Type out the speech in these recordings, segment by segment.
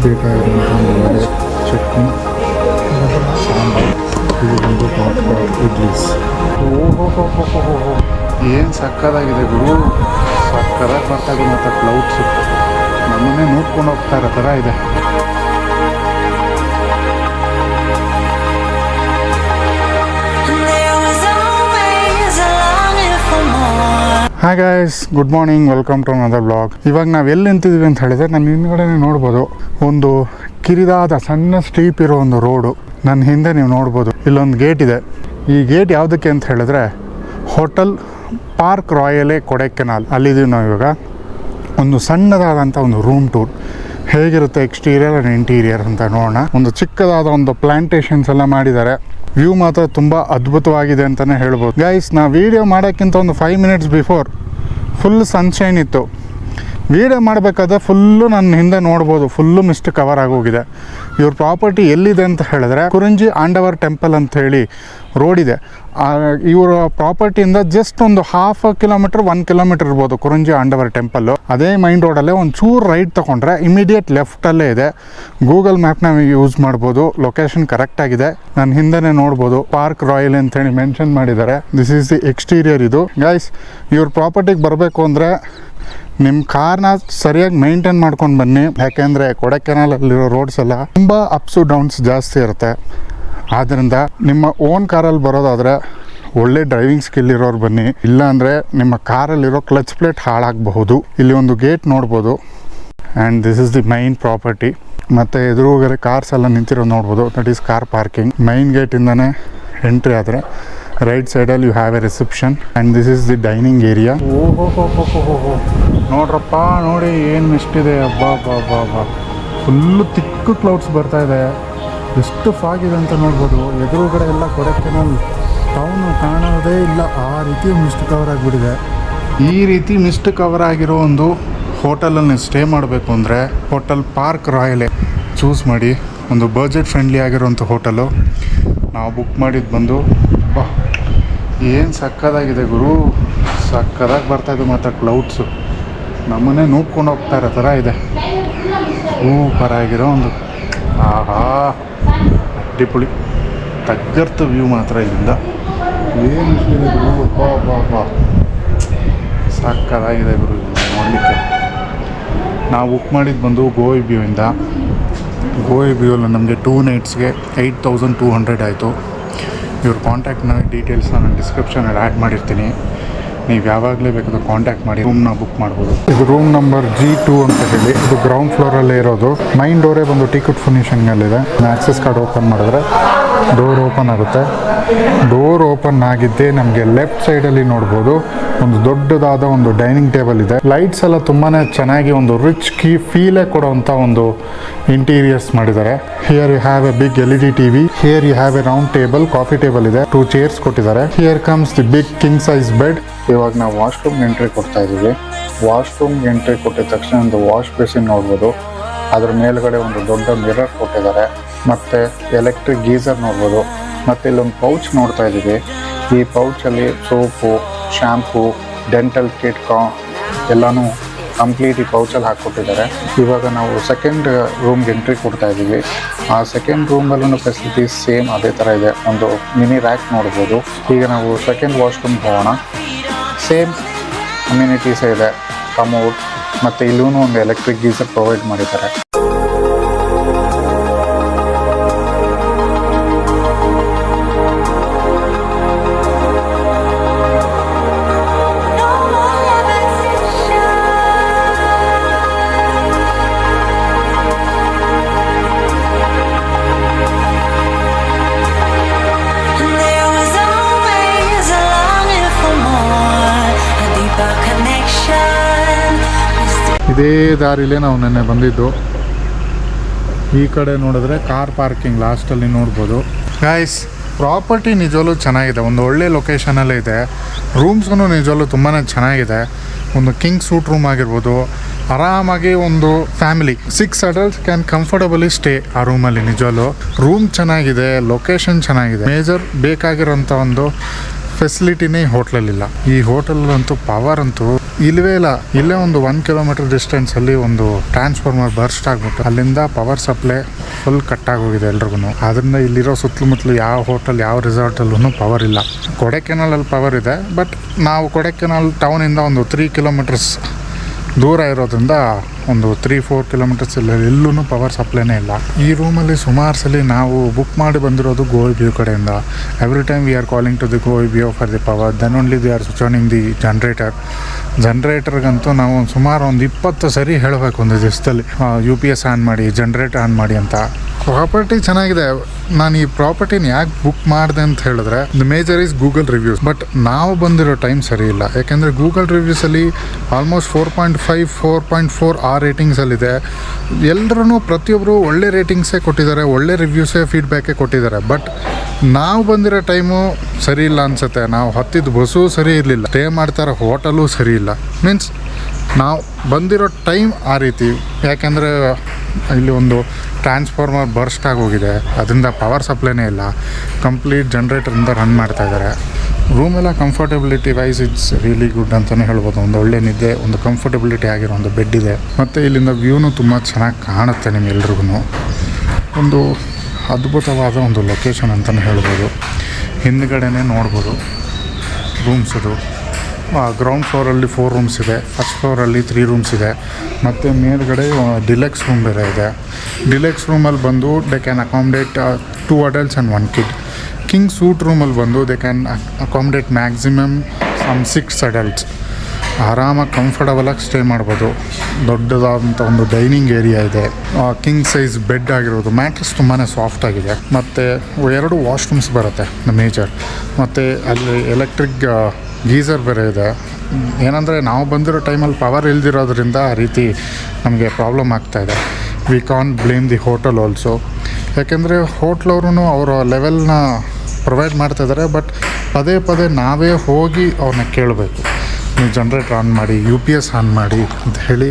ಬೇಕಾಗಿರುವಂಥ ಒಂದು ವಡೆ, ಚಟ್ನಿ, ಸಾಂಬಾರು, ಇದು ಒಂದು ಪಾಪ್ಕಾರ್ನ್, ಇಡ್ಲೀಸ್. ಏನು ಸಕ್ಕದಾಗಿದೆ ಗುರು, ಸಕ್ಕದಾಗಿ ಬರ್ತಾಯಿದೆ. ಮತ್ತು ಕ್ಲೌಡ್ಸು ನಮ್ಮನ್ನೇ ನೋಡ್ಕೊಂಡು ಹೋಗ್ತಾ ಇರೋ ಥರ ಇದೆ. Hi guys, good morning, welcome to another blog. ಇವಾಗ ನಾವು ಎಲ್ಲಿ ನಿಂತಿದ್ದೀವಿ ಅಂತ ಹೇಳಿದ್ರೆ ನನ್ನ ಹಿಂದ್ಗಡೆ ನೋಡ್ಬೋದು ಒಂದು ಕಿರಿದಾದ ಸಣ್ಣ ಸ್ಟೀಪ್ ಇರೋ ಒಂದು ರೋಡು. ನನ್ನ ಹಿಂದೆ ನೀವು ನೋಡ್ಬೋದು ಇಲ್ಲೊಂದು ಗೇಟ್ ಇದೆ. ಈ ಗೇಟ್ ಯಾವುದಕ್ಕೆ ಅಂತ ಹೇಳಿದ್ರೆ ಹೋಟೆಲ್ ಪಾರ್ಕ್ ರಾಯಲೆ ಕೊಡೈಕೆನಾಲ್ ಅಲ್ಲಿದ್ದೀವಿ ನಾವು ಇವಾಗ. ಒಂದು ಸಣ್ಣದಾದಂಥ ಒಂದು ರೂಮ್ ಟೂರ್ ಹೇಗಿರುತ್ತೆ ಎಕ್ಸ್ಟೀರಿಯರ್ ಆ್ಯಂಡ್ ಇಂಟೀರಿಯರ್ ಅಂತ ನೋಡೋಣ. ಒಂದು ಚಿಕ್ಕದಾದ ಒಂದು ಪ್ಲಾಂಟೇಶನ್ಸ್ ಎಲ್ಲ ಮಾಡಿದ್ದಾರೆ. ವ್ಯೂ ಮಾತ್ರ ತುಂಬ ಅದ್ಭುತವಾಗಿದೆ ಅಂತಲೇ ಹೇಳ್ಬೋದು. ಗೈಸ್, ನಾ ವೀಡಿಯೋ ಮಾಡೋಕ್ಕಿಂತ ಒಂದು 5 ಮಿನಿಟ್ಸ್ ಬಿಫೋರ್ ಫುಲ್ ಸನ್ಶೈನ್ ಇತ್ತು. ವೀಡಿಯೋ ಮಾಡಬೇಕಾದ್ರೆ ಫುಲ್ಲು ನನ್ನ ಹಿಂದೆ ನೋಡ್ಬೋದು, ಫುಲ್ಲು ಮಿಸ್ಟ್ ಕವರ್ ಆಗೋಗಿದೆ. ಇವ್ರ ಪ್ರಾಪರ್ಟಿ ಎಲ್ಲಿದೆ ಅಂತ ಹೇಳಿದ್ರೆ ಕುರಂಜಿ ಆಂಡವರ್ ಟೆಂಪಲ್ ಅಂತ ಹೇಳಿ ರೋಡ್ ಇದೆ. ಇವರ ಪ್ರಾಪರ್ಟಿಯಿಂದ ಜಸ್ಟ್ ಒಂದು 1/2 ಕಿಲೋಮೀಟರ್ 1 ಕಿಲೋಮೀಟರ್ ಇರ್ಬೋದು ಕುರಂಜಿ ಆಂಡವರ್ ಟೆಂಪಲ್ಲು. ಅದೇ ಮೈನ್ ರೋಡಲ್ಲೇ ಒಂದು ಚೂರು ರೈಟ್ ತೊಗೊಂಡ್ರೆ ಇಮಿಡಿಯೇಟ್ ಲೆಫ್ಟಲ್ಲೇ ಇದೆ. ಗೂಗಲ್ ಮ್ಯಾಪ್ನ ಯೂಸ್ ಮಾಡ್ಬೋದು, ಲೊಕೇಶನ್ ಕರೆಕ್ಟಾಗಿದೆ. ನನ್ನ ಹಿಂದೆನೇ ನೋಡ್ಬೋದು ಪಾರ್ಕ್ ರಾಯಲ್ ಅಂತೇಳಿ ಮೆನ್ಷನ್ ಮಾಡಿದ್ದಾರೆ. This is the exterior. ಇದು ಗೈಸ್, ಇವ್ರ ಪ್ರಾಪರ್ಟಿಗೆ ಬರಬೇಕು ಅಂದರೆ ನಿಮ್ಮ ಕಾರ್ನ ಸರಿಯಾಗಿ ಮೇಂಟೈನ್ ಮಾಡ್ಕೊಂಡು ಬನ್ನಿ. ಯಾಕೆಂದರೆ ಕೊಡೈಕೆನಾಲಲ್ಲಿರೋ ರೋಡ್ಸ್ ಎಲ್ಲ ತುಂಬ ಅಪ್ಸು ಡೌನ್ಸ್ ಜಾಸ್ತಿ ಇರುತ್ತೆ. ಆದ್ದರಿಂದ ನಿಮ್ಮ ಓನ್ ಕಾರಲ್ಲಿ ಬರೋದಾದರೆ ಒಳ್ಳೆ ಡ್ರೈವಿಂಗ್ ಸ್ಕಿಲ್ ಇರೋರು ಬನ್ನಿ. ಇಲ್ಲಾಂದರೆ ನಿಮ್ಮ ಕಾರಲ್ಲಿರೋ ಕ್ಲಚ್ ಪ್ಲೇಟ್ ಹಾಳಾಗಬಹುದು. ಇಲ್ಲಿ ಒಂದು ಗೇಟ್ ನೋಡ್ಬೋದು and this is the main property. ಮತ್ತು ಎದುರುಗಡೆ ಕಾರ್ಸ್ ಎಲ್ಲ ನಿಂತಿರೋ ನೋಡ್ಬೋದು. That is car parking. Main ಗೇಟಿಂದನೇ ಎಂಟ್ರಿ ಆದರೆ ರೈಟ್ ಸೈಡಲ್ಲಿ you have a reception and this is the dining area. ಓಹೋ ನೋಡ್ರಪ್ಪ, ನೋಡಿ ಏನು ಮಿಸ್ಟಿದೆ. ಹಬ್ಬ ಫುಲ್ಲು ತಿಕ್ಕು ಕ್ಲೌಡ್ಸ್ ಬರ್ತಾ ಇದೆ. ಎಷ್ಟು ಫಾಗ್ ಇದೆ ಅಂತ ನೋಡ್ಬೋದು. ಎದುರುಗಡೆ ಎಲ್ಲ ಕೊಡೈಕೆನಾಲ್ ಟೌನು ಕಾಣೋದೇ ಇಲ್ಲ, ಆ ರೀತಿ ಮಿಸ್ಟ್ ಕವರ್ ಆಗಿಬಿಟ್ಟಿದೆ. ಈ ರೀತಿ ಮಿಸ್ಟ್ ಕವರ್ ಆಗಿರೋ ಒಂದು ಹೋಟೆಲಲ್ಲಿ ಸ್ಟೇ ಮಾಡಬೇಕು ಅಂದರೆ ಹೋಟೆಲ್ ಪಾರ್ಕ್ ರಾಯಲೆ ಚೂಸ್ ಮಾಡಿ. ಒಂದು ಬಜೆಟ್ ಫ್ರೆಂಡ್ಲಿ ಆಗಿರೋಂಥ ಹೋಟೆಲು. ನಾವು ಬುಕ್ ಮಾಡಿದ್ದು ಬಂದು ಏನು ಸಕ್ಕದಾಗಿದೆ ಗುರು, ಸಕ್ಕದಾಗಿ ಬರ್ತಾಯಿದೆ. ಮತ್ತು ಕ್ಲೌಡ್ಸು ನಮ್ಮನ್ನೇ ನೋಡ್ಕೊಂಡು ಹೋಗ್ತಾ ಇರೋ ಥರ ಇದೆ. ಸೂಪರ್ ಆಗಿರೋ ಒಂದು ಆಹಾ ಅಡ್ಡಿಪುಳಿ ತಗ್ಗರ್ತು ವ್ಯೂ ಮಾತ್ರ ಇಲ್ಲಿಂದ. ಏನು ಇಷ್ಟಿದೆ ಗುರು, ಬಾ ಸಕ್ಕದಾಗಿದೆ ಗುರು ನೋಡಲಿಕ್ಕೆ. ನಾವು ಬುಕ್ ಮಾಡಿದ್ದು ಬಂದು ಗೋಯಿಬಿಯೋಯಿಂದ. ಗೋಯಿಬಿಯೋಲ್ಲಿ ನಮಗೆ 2 ನೈಟ್ಸ್ಗೆ 8200 ಆಯಿತು. ಇವ್ರ ಕಾಂಟ್ಯಾಕ್ಟ್ನ ಡೀಟೇಲ್ಸ್ನ ನಾನು ಡಿಸ್ಕ್ರಿಪ್ಷನಲ್ಲಿ ಆ್ಯಡ್ ಮಾಡಿರ್ತೀನಿ. ನೀವು ಯಾವಾಗಲೇ ಬೇಕಾದ್ರೆ ಕಾಂಟ್ಯಾಕ್ಟ್ ಮಾಡಿ ರೂಮ್ನ ಬುಕ್ ಮಾಡ್ಬೋದು. ಇದು ರೂಮ್ ನಂಬರ್ G2 ಅಂತ ಹೇಳಿ. ಇದು ಗ್ರೌಂಡ್ ಫ್ಲೋರಲ್ಲೇ ಇರೋದು. ಮೈನ್ ಡೋರೇ ಬಂದು ಟಿಕೆಟ್ ಫಿನಿಷಿಂಗಲ್ಲಿದೆ. ಆಕ್ಸೆಸ್ ಕಾರ್ಡ್ ಓಪನ್ ಮಾಡಿದ್ರೆ ಡೋರ್ ಓಪನ್ ಆಗುತ್ತೆ. ಡೋರ್ ಓಪನ್ ಆಗಿದ್ದೇ ನಮಗೆ ಲೆಫ್ಟ್ ಸೈಡಲ್ಲಿ ನೋಡ್ಬೋದು ಒಂದು ದೊಡ್ಡದಾದ ಒಂದು ಡೈನಿಂಗ್ ಟೇಬಲ್ ಇದೆ. ಲೈಟ್ಸ್ ಎಲ್ಲ ತುಂಬಾ ಚೆನ್ನಾಗಿ ಒಂದು ರಿಚ್ ಫೀಲೇ ಕೊಡುವಂಥ ಒಂದು ಇಂಟೀರಿಯರ್ಸ್ ಮಾಡಿದ್ದಾರೆ. Here you have a big LED TV. Here you have a round table, coffee table ಇದೆ. 2 ಚೇರ್ಸ್ ಕೊಟ್ಟಿದ್ದಾರೆ. Here comes the big king size bed. ಇವಾಗ ನಾವು ವಾಶ್ರೂಮ್ಗೆ ಎಂಟ್ರಿ ಕೊಡ್ತಾ ಇದ್ದೀವಿ. ವಾಶ್ರೂಮ್ಗೆ ಎಂಟ್ರಿ ಕೊಟ್ಟಿದ ತಕ್ಷಣ ಒಂದು ವಾಶ್ ಬೇಸಿನ್ ನೋಡ್ಬೋದು. ಅದ್ರ ಮೇಲ್ಗಡೆ ಒಂದು ದೊಡ್ಡ ಮಿರರ್ ಕೊಟ್ಟಿದ್ದಾರೆ. ಮತ್ತು ಎಲೆಕ್ಟ್ರಿಕ್ ಗೀಸರ್ ನೋಡ್ಬೋದು. ಮತ್ತು ಇಲ್ಲೊಂದು ಪೌಚ್ ನೋಡ್ತಾ ಇದ್ದೀವಿ. ಈ ಪೌಚಲ್ಲಿ ಸೋಪು, ಶ್ಯಾಂಪು, ಡೆಂಟಲ್ ಕಿಟ್ ಎಲ್ಲನೂ ಕಂಪ್ಲೀಟ್ ಈ ಪೌಚಲ್ಲಿ ಹಾಕ್ಕೊಟ್ಟಿದ್ದಾರೆ. ಇವಾಗ ನಾವು ಸೆಕೆಂಡ್ ರೂಮ್ಗೆ ಎಂಟ್ರಿ ಕೊಡ್ತಾ ಇದ್ದೀವಿ. ಆ ಸೆಕೆಂಡ್ ರೂಮಲ್ಲೂ ಫೆಸಿಲಿಟೀಸ್ ಸೇಮ್ ಅದೇ ಥರ ಇದೆ. ಒಂದು ಮಿನಿ ರ್ಯಾಕ್ ನೋಡ್ಬೋದು. ಈಗ ನಾವು ಸೆಕೆಂಡ್ ವಾಶ್ರೂಮ್ಗೆ ಹೋಗೋಣ. ಸೇಮ್ ಅಮ್ಯುನಿಟೀಸೇ ಇದೆ. ಕಮೋಡ್ ಮತ್ತು ಇಲ್ಲೂ ಒಂದು ಎಲೆಕ್ಟ್ರಿಕ್ ಗೀಸರ್ ಪ್ರೊವೈಡ್ ಮಾಡಿದ್ದಾರೆ. ಇದೇ ದಾರಿಲೇ ನಾವು ನೆನ್ನೆ ಬಂದಿದ್ದು. ಈ ಕಡೆ ನೋಡಿದ್ರೆ ಕಾರ್ ಪಾರ್ಕಿಂಗ್ ಲಾಸ್ಟಲ್ಲಿ ನೋಡ್ಬೋದು. ಗೈಸ್, ಪ್ರಾಪರ್ಟಿ ನಿಜವಲ್ಲೂ ಚೆನ್ನಾಗಿದೆ. ಒಂದು ಒಳ್ಳೆ ಲೊಕೇಶನಲ್ಲೇ ಇದೆ. ರೂಮ್ಸ್ಗೂ ನಿಜವಲ್ಲೂ ತುಂಬಾ ಚೆನ್ನಾಗಿದೆ. ಒಂದು ಕಿಂಗ್ ಸೂಟ್ ರೂಮ್ ಆಗಿರ್ಬೋದು. ಆರಾಮಾಗಿ ಒಂದು family 6 adults can comfortably stay ಆ ರೂಮಲ್ಲಿ. ನಿಜವಲ್ಲೂ ರೂಮ್ ಚೆನ್ನಾಗಿದೆ, ಲೊಕೇಶನ್ ಚೆನ್ನಾಗಿದೆ. ಮೇಜರ್ ಬೇಕಾಗಿರೋಂಥ ಒಂದು ಫೆಸಿಲಿಟಿನೇ ಹೋಟ್ಲಲ್ಲಿಲ್ಲ. ಈ ಹೋಟೆಲಂತೂ ಪವರ್ ಅಂತೂ ಇಲ್ಲವೇ ಇಲ್ಲ. ಇಲ್ಲೇ ಒಂದು 1 ಕಿಲೋಮೀಟರ್ ಡಿಸ್ಟೆನ್ಸಲ್ಲಿ ಒಂದು ಟ್ರಾನ್ಸ್ಫಾರ್ಮರ್ ಬರ್ಸ್ಟ್ ಆಗಿಬಿಟ್ಟು ಅಲ್ಲಿಂದ ಪವರ್ ಸಪ್ಲೈ ಫುಲ್ ಕಟ್ಟಾಗೋಗಿದೆ ಎಲ್ರಿಗೂ. ಅದರಿಂದ ಇಲ್ಲಿರೋ ಸುತ್ತಮುತ್ತಲು ಯಾವ ಹೋಟೆಲ್ ಯಾವ ರೆಸಾರ್ಟಲ್ಲೂ ಪವರ್ ಇಲ್ಲ. ಕೊಡೈಕೆನಾಲಲ್ಲಿ ಪವರ್ ಇದೆ, ಬಟ್ ನಾವು ಕೊಡೈಕೆನಾಲ್ ಟೌನಿಂದ ಒಂದು 3 ಕಿಲೋಮೀಟರ್ಸ್ ದೂರ ಇರೋದ್ರಿಂದ ಒಂದು 3-4 ಕಿಲೋಮೀಟರ್ಸ್ ಎಲ್ಲೂ ಪವರ್ ಸಪ್ಲೈನೇ ಇಲ್ಲ. ಈ ರೂಮಲ್ಲಿ ಸುಮಾರು ಸಲ ನಾವು ಬುಕ್ ಮಾಡಿ ಬಂದಿರೋದು GOIBIBO ಕಡೆಯಿಂದ. Every time we are calling to the GOIBIBO for the power, then only the are switching the ಜನ್ರೇಟರ್ಗಂತೂ ನಾವು ಸುಮಾರು ಒಂದು 20 ಸರಿ ಹೇಳಬೇಕು ಒಂದು ದಿವಸದಲ್ಲಿ, UPS ಆನ್ ಮಾಡಿ, ಜನ್ರೇಟರ್ ಆನ್ ಮಾಡಿ ಅಂತ. ಪ್ರಾಪರ್ಟಿ ಚೆನ್ನಾಗಿದೆ. ನಾನು ಈ ಪ್ರಾಪರ್ಟಿನ ಯಾಕೆ ಬುಕ್ ಮಾಡಿದೆ ಅಂತ ಹೇಳಿದ್ರೆ, the major is Google reviews. But ನಾವು ಬಂದಿರೋ ಟೈಮ್ ಸರಿ ಇಲ್ಲ. ಯಾಕೆಂದರೆ ಗೂಗಲ್ ರಿವ್ಯೂಸಲ್ಲಿ ಆಲ್ಮೋಸ್ಟ್ 4.5, 4.4 ಆ ರೇಟಿಂಗ್ಸಲ್ಲಿದೆ. ಎಲ್ಲರೂ ಪ್ರತಿಯೊಬ್ಬರು ಒಳ್ಳೆ ರೇಟಿಂಗ್ಸೇ ಕೊಟ್ಟಿದ್ದಾರೆ, ಒಳ್ಳೆ ರಿವ್ಯೂಸೇ ಫೀಡ್ಬ್ಯಾಕೇ ಕೊಟ್ಟಿದ್ದಾರೆ. ಬಟ್ ನಾವು ಬಂದಿರೋ ಟೈಮು ಸರಿ ಇಲ್ಲ ಅನಿಸುತ್ತೆ. ನಾವು ಹತ್ತಿದ ಬಸ್ಸು ಸರಿ ಇರಲಿಲ್ಲ, ಸ್ಟೇ ಮಾಡ್ತಾರೋ ಹೋಟೆಲು ಸರಿ ಇಲ್ಲ. ಮೀನ್ಸ್ ನಾವು ಬಂದಿರೋ ಟೈಮ್ ಆ ರೀತಿ. ಯಾಕೆಂದರೆ ಇಲ್ಲಿ ಒಂದು ಟ್ರಾನ್ಸ್ಫಾರ್ಮರ್ ಬರ್ಸ್ಟ್ ಆಗೋಗಿದೆ, ಅದರಿಂದ ಪವರ್ ಸಪ್ಲೈನೇ ಇಲ್ಲ. ಕಂಪ್ಲೀಟ್ ಜನ್ರೇಟರಿಂದ ರನ್ ಮಾಡ್ತಾಯಿದ್ದಾರೆ. ರೂಮೆಲ್ಲ comfortability wise it's really good ಅಂತಲೇ ಹೇಳ್ಬೋದು. ಒಂದು ಒಳ್ಳೆ ನಿದ್ದೆ, ಒಂದು ಕಂಫರ್ಟಬಿಲಿಟಿ ಆಗಿರೋ ಒಂದು ಬೆಡ್ ಇದೆ. ಮತ್ತು ಇಲ್ಲಿಂದ ವ್ಯೂನು ತುಂಬ ಚೆನ್ನಾಗಿ ಕಾಣುತ್ತೆ ನಿಮ್ಗೆಲ್ರಿಗೂ. ಒಂದು ಅದ್ಭುತವಾದ ಒಂದು ಲೊಕೇಶನ್ ಅಂತಲೇ ಹೇಳ್ಬೋದು. ಹಿಂದ್ಗಡೆನೇ ನೋಡ್ಬೋದು ರೂಮ್ಸ್. ಇದು ಗ್ರೌಂಡ್ ಫ್ಲೋರಲ್ಲಿ 4 ರೂಮ್ಸ್ ಇದೆ, ಫಸ್ಟ್ ಫ್ಲೋರಲ್ಲಿ 3 ರೂಮ್ಸ್ ಇದೆ, ಮತ್ತು ಮೇಲ್ಗಡೆ ಡಿಲೆಕ್ಸ್ ರೂಮ್ ಬೇರೆ ಇದೆ. ಡಿಲೆಕ್ಸ್ ರೂಮಲ್ಲಿ ಬಂದು they can accommodate 2 adults and 1 kid. King suite ರೂಮಲ್ಲಿ ಬಂದು they can accommodate maximum 6 adults. ಆರಾಮಾಗಿ ಕಂಫರ್ಟಬಲಾಗಿ ಸ್ಟೇ ಮಾಡ್ಬೋದು. ದೊಡ್ಡದಾದಂಥ ಒಂದು ಡೈನಿಂಗ್ ಏರಿಯಾ ಇದೆ. ಕಿಂಗ್ ಸೈಜ್ ಬೆಡ್ ಆಗಿರೋದು, ಮ್ಯಾಟ್ರೆಸ್ ತುಂಬಾ ಸಾಫ್ಟ್ ಆಗಿದೆ. ಮತ್ತು 2 ವಾಶ್ರೂಮ್ಸ್ ಬರುತ್ತೆ ಮೇಜರ್. ಮತ್ತು ಅಲ್ಲಿ ಎಲೆಕ್ಟ್ರಿಕ್ ಗೀಸರ್ ಬೇರೆ ಇದೆ. ಏನಂದರೆ ನಾವು ಬಂದಿರೋ ಟೈಮಲ್ಲಿ ಪವರ್ ಇಲ್ದಿರೋದ್ರಿಂದ ಆ ರೀತಿ ನಮಗೆ ಪ್ರಾಬ್ಲಮ್ ಆಗ್ತಾಯಿದೆ. We can't blame the hotel also. ಯಾಕೆಂದರೆ ಹೋಟ್ಲವ್ರೂ ಅವರ ಲೆವೆಲ್ನ ಪ್ರೊವೈಡ್ ಮಾಡ್ತಾಯಿದ್ದಾರೆ. ಬಟ್ ಪದೇ ಪದೇ ನಾವೇ ಹೋಗಿ ಅವ್ರನ್ನ ಕೇಳಬೇಕು, ನೀವು ಜನ್ರೇಟರ್ ಆನ್ ಮಾಡಿ, UPS ಆನ್ ಮಾಡಿ ಅಂತ ಹೇಳಿ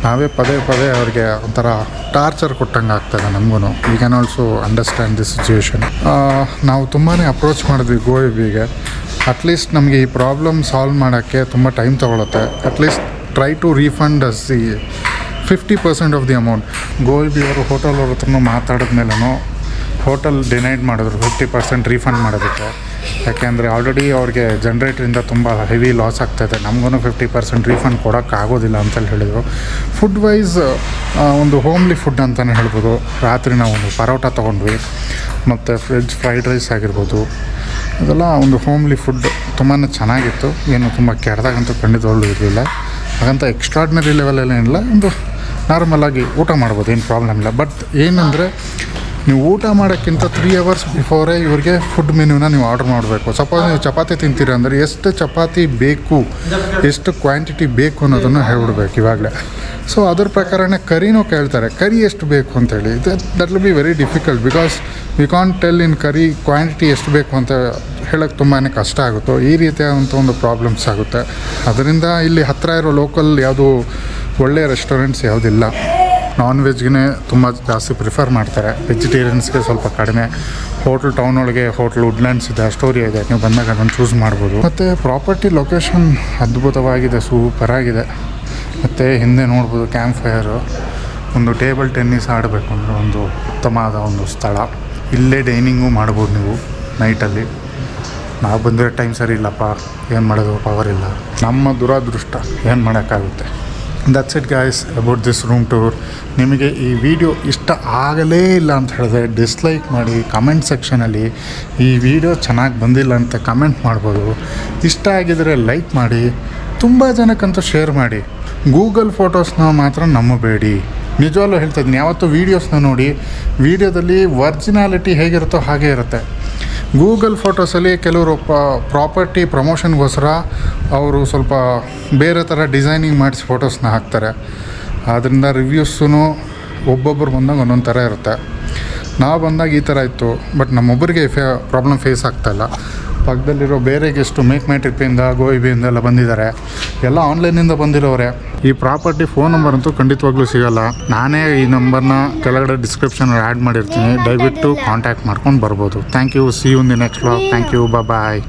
ನಾವೇ ಪದೇ ಪದೇ ಅವ್ರಿಗೆ ಒಂಥರ ಟಾರ್ಚರ್ ಕೊಟ್ಟಂಗೆ ಆಗ್ತದೆ ನಮಗೂ. We can also understand the situation. ನಾವು ತುಂಬಾ ಅಪ್ರೋಚ್ ಮಾಡಿದ್ವಿ GOIBIBOಗೆ. ಅಟ್ಲೀಸ್ಟ್ ನಮಗೆ ಈ ಪ್ರಾಬ್ಲಮ್ ಸಾಲ್ವ್ ಮಾಡೋಕ್ಕೆ ತುಂಬ ಟೈಮ್ ತೊಗೊಳುತ್ತೆ. At least try to refund us the 50% of the amount. GOIBIBO ಅವರು ಹೋಟೆಲ್ ಅವ್ರ ಹತ್ರನೂ ಮಾತಾಡಿದ್ಮೇಲೂ ಹೋಟೆಲ್ ಡಿನೈಡ್ ಮಾಡಿದ್ರು 50% ರೀಫಂಡ್ ಮಾಡೋದಕ್ಕೆ. ಯಾಕೆಂದರೆ ಆಲ್ರೆಡಿ ಅವ್ರಿಗೆ ಜನ್ರೇಟ್ರಿಂದ ತುಂಬ ಹೆವಿ ಲಾಸ್ ಆಗ್ತಾಯಿದೆ. ನಮಗೂ 50% ರೀಫಂಡ್ ಕೊಡೋಕ್ಕಾಗೋದಿಲ್ಲ ಅಂತೇಳಿ ಹೇಳಿದರು. ಫುಡ್ ವೈಸ್ ಒಂದು ಹೋಮ್ಲಿ ಫುಡ್ ಅಂತಲೇ ಹೇಳ್ಬೋದು. ರಾತ್ರಿ ನಾವು ಒಂದು ಪರೋಟ ತೊಗೊಂಡ್ವಿ, ಮತ್ತು ವೆಜ್ ಫ್ರೈಡ್ ರೈಸ್ ಆಗಿರ್ಬೋದು. ಅದೆಲ್ಲ ಒಂದು ಹೋಮ್ಲಿ ಫುಡ್ ತುಂಬಾ ಚೆನ್ನಾಗಿತ್ತು. ಏನು ತುಂಬ ಕೆಟ್ಟದಾಗಂತೂ ಖಂಡಿತವಾಗ್ಲೂ ಇರಲಿಲ್ಲ. ಹಾಗಂತ ಎಕ್ಸ್ಟ್ರಾರ್ಡಿನರಿ ಲೆವೆಲಲ್ಲೇನಿಲ್ಲ, ಒಂದು ನಾರ್ಮಲಾಗಿ ಊಟ ಮಾಡ್ಬೋದು, ಏನು ಪ್ರಾಬ್ಲಮ್ ಇಲ್ಲ. ಬಟ್ ಏನಂದರೆ ನೀವು ಊಟ ಮಾಡೋಕ್ಕಿಂತ 3 hours ಬಿಫೋರೇ ಇವ್ರಿಗೆ ಫುಡ್ ಮೆನ್ಯೂನ ನೀವು ಆರ್ಡ್ರ್ ಮಾಡಬೇಕು. ಸಪೋಸ್ ನೀವು ಚಪಾತಿ ತಿಂತೀರಿ ಅಂದರೆ ಎಷ್ಟು ಚಪಾತಿ ಬೇಕು, ಎಷ್ಟು ಕ್ವಾಂಟಿಟಿ ಬೇಕು ಅನ್ನೋದನ್ನು ಹೇಳ್ಬಿಡ್ಬೇಕು ಇವಾಗಲೇ. ಸೊ ಅದ್ರ ಪ್ರಕಾರನೇ ಕರಿನೂ ಕೇಳ್ತಾರೆ, ಕರಿ ಎಷ್ಟು ಬೇಕು ಅಂತೇಳಿ. That will be very difficult, because we can't tell in curry quantity ಎಷ್ಟು ಬೇಕು ಅಂತ ಹೇಳೋಕ್ಕೆ ತುಂಬಾ ಕಷ್ಟ ಆಗುತ್ತೆ. ಈ ರೀತಿಯಾದಂಥ ಒಂದು ಪ್ರಾಬ್ಲಮ್ಸ್ ಆಗುತ್ತೆ. ಅದರಿಂದ ಇಲ್ಲಿ ಹತ್ತಿರ ಇರೋ ಲೋಕಲ್ ಯಾವುದು ಒಳ್ಳೆಯ ರೆಸ್ಟೋರೆಂಟ್ಸ್ ಯಾವುದಿಲ್ಲ. ನಾನ್ ವೆಜ್ಗೆ ತುಂಬ ಜಾಸ್ತಿ ಪ್ರಿಫರ್ ಮಾಡ್ತಾರೆ, ವೆಜಿಟೇರಿಯನ್ಸ್ಗೆ ಸ್ವಲ್ಪ ಕಡಿಮೆ. ಹೋಟ್ಲ್ ಟೌನ್ ಒಳಗೆ ಹೋಟ್ಲ್ ವುಡ್ಲ್ಯಾಂಡ್ಸ್ ಇದೆ, ಅಸ್ಟೋರಿಯಾ ಇದೆ, ನೀವು ಬಂದಾಗ ಅದನ್ನು ಚೂಸ್ ಮಾಡ್ಬೋದು. ಮತ್ತು ಪ್ರಾಪರ್ಟಿ ಲೊಕೇಶನ್ ಅದ್ಭುತವಾಗಿದೆ, ಸೂಪರಾಗಿದೆ. ಮತ್ತು ಹಿಂದೆ ನೋಡ್ಬೋದು ಕ್ಯಾಂಪ್ ಫೈರು, ಒಂದು ಟೇಬಲ್ ಟೆನ್ನಿಸ್ ಆಡಬೇಕು ಅಂದರೆ ಒಂದು ಉತ್ತಮವಾದ ಒಂದು ಸ್ಥಳ. ಇಲ್ಲೇ ಡೈನಿಂಗು ಮಾಡ್ಬೋದು ನೀವು ನೈಟಲ್ಲಿ. ನಾವು ಬಂದಿರೋ ಟೈಮ್ ಸರಿ ಇಲ್ಲಪ್ಪ, ಏನು ಮಾಡೋದು, ಪವರ್ ಇಲ್ಲ, ನಮ್ಮ ದುರಾದೃಷ್ಟ, ಏನು ಮಾಡೋಕ್ಕಾಗುತ್ತೆ. That's it guys about this room tour. ನಿಮಗೆ ಈ ವಿಡಿಯೋ ಇಷ್ಟ ಆಗಲೇ ಇಲ್ಲ ಅಂತ ಹೇಳಿದ್ರೆ ಡಿಸ್ಲೈಕ್ ಮಾಡಿ. ಕಮೆಂಟ್ ಸೆಕ್ಷನಲ್ಲಿ ಈ ವಿಡಿಯೋ ಚೆನ್ನಾಗಿ ಬಂದಿಲ್ಲ ಅಂತ ಕಮೆಂಟ್ ಮಾಡ್ಬೋದು. ಇಷ್ಟ ಆಗಿದರೆ ಲೈಕ್ ಮಾಡಿ, ತುಂಬ ಜನಕ್ಕಂತೂ ಶೇರ್ ಮಾಡಿ. ಗೂಗಲ್ ಫೋಟೋಸ್ನ ಮಾತ್ರ ನಂಬಬೇಡಿ. ನಿಜವಾಗ್ಲೂ ಹೇಳ್ತಾ ಇದ್ದೀನಿ, ಯಾವತ್ತೂ ವೀಡಿಯೋಸ್ನ ನೋಡಿ, ವೀಡಿಯೋದಲ್ಲಿ ಒರ್ಜಿನಾಲಿಟಿ ಹೇಗಿರುತ್ತೋ ಹಾಗೇ ಇರುತ್ತೆ. ಗೂಗಲ್ ಫೋಟೋಸಲ್ಲಿ ಕೆಲವರು ಪ್ರಾಪರ್ಟಿ ಪ್ರಮೋಷನ್ಗೋಸ್ಕರ ಅವರು ಸ್ವಲ್ಪ ಬೇರೆ ಥರ ಡಿಸೈನಿಂಗ್ ಮಾಡಿಸಿ ಫೋಟೋಸ್ನ ಹಾಕ್ತಾರೆ. ಆದ್ದರಿಂದ ರಿವ್ಯೂಸೂ ಒಬ್ಬೊಬ್ಬರು ಬಂದಾಗ ಒಂದೊಂದು ಥರ ಇರುತ್ತೆ. ನಾವು ಬಂದಾಗ ಈ ಥರ ಇತ್ತು, ಬಟ್ ನಮ್ಮೊಬ್ಬರಿಗೆ ಪ್ರಾಬ್ಲಮ್ ಫೇಸ್ ಆಗ್ತಾಯಿಲ್ಲ. ಪಕ್ಕದಲ್ಲಿರೋ ಬೇರೆ ಗೆಸ್ಟು ಮೇಕ್ ಮೈ ಟ್ರಿಪ್ಪಿಂದ, GOIBIBO ಎಲ್ಲ ಬಂದಿದ್ದಾರೆ. ಎಲ್ಲ ಆನ್ಲೈನಿಂದ ಬಂದಿರೋರೆ. ಈ ಪ್ರಾಪರ್ಟಿ ಫೋನ್ ನಂಬರ್ ಅಂತೂ ಖಂಡಿತವಾಗ್ಲೂ ಸಿಗೋಲ್ಲ. ನಾನೇ ಈ ನಂಬರ್ನ ಕೆಳಗಡೆ ಡಿಸ್ಕ್ರಿಪ್ಷನ್ ಆ್ಯಡ್ ಮಾಡಿರ್ತೀನಿ, ದಯವಿಟ್ಟು ಕಾಂಟ್ಯಾಕ್ಟ್ ಮಾಡ್ಕೊಂಡು ಬರ್ಬೋದು. Thank you. See you in the next vlog. Thank you. Bye.